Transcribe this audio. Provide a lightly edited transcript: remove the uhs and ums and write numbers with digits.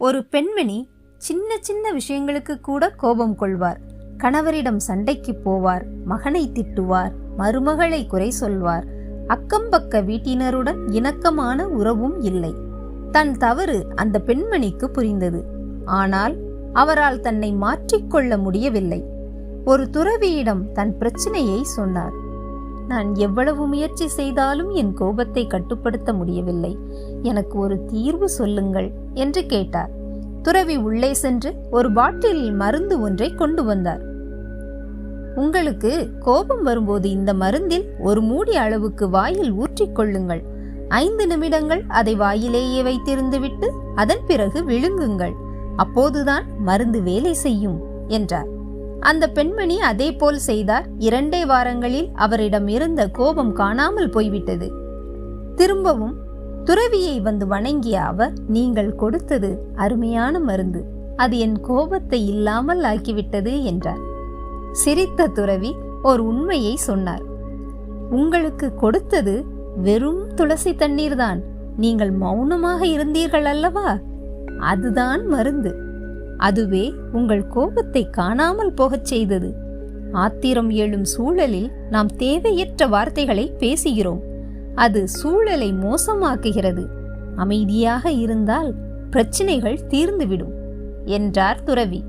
ஒரு பெண்மணி சின்ன சின்ன விஷயங்களுக்கு கூட கோபம் கொள்வார். கணவரிடம் சண்டைக்கு போவார், மகனை திட்டுவார், மருமகளை குறை சொல்வார். அக்கம்பக்க வீட்டினருடன் இணக்கமான உறவும் இல்லை. தன் தவறு அந்த பெண்மணிக்கு புரிந்தது. ஆனால் அவரால் தன்னை மாற்றிக்கொள்ள முடியவில்லை. ஒரு துறவியிடம் தன் பிரச்சனையை சொன்னார். நான் எவ்வளவு முயற்சி செய்தாலும் என் கோபத்தை கட்டுப்படுத்த முடியவில்லை. எனக்கு ஒரு தீர்வு சொல்லுங்கள் என்று கேட்டார். துறவி உள்ளே சென்று ஒரு பாட்டிலில் மருந்து ஒன்றை கொண்டு வந்தார். உங்களுக்கு கோபம் வரும்போது இந்த மருந்தில் ஒரு மூடி அளவுக்கு வாயில் ஊற்றிக்கொள்ளுங்கள். 5 நிமிடங்கள் அதை வாயிலேயே வைத்திருந்து விட்டு அதன் பிறகு விழுங்குங்கள். அப்போதுதான் மருந்து வேலை செய்யும் என்றார். அந்த பெண்மணி அதே போல் செய்தார். 2 வாரங்களில் அவரிடம் இருந்த கோபம் காணாமல் போய்விட்டது. திரும்பவும் துறவியை வந்து வணங்கிய அவர், நீங்கள் கொடுத்தது அருமையான மருந்து, அது என் கோபத்தை இல்லாமல் ஆக்கிவிட்டது என்றார். சிரித்த துறவி ஒரு உண்மையை சொன்னார். உங்களுக்கு கொடுத்தது வெறும் துளசி தண்ணீர் தான். நீங்கள் மௌனமாக இருந்தீர்கள் அல்லவா, அதுதான் மருந்து. அதுவே உங்கள் கோபத்தை காணாமல் போகச் செய்தது. ஆத்திரம் எழும் சூழலில் நாம் தேவையற்ற வார்த்தைகளை பேசுகிறோம். அது சூழலை மோசமாக்குகிறது. அமைதியாக இருந்தால் பிரச்சனைகள் தீர்ந்துவிடும் என்றார் துறவி.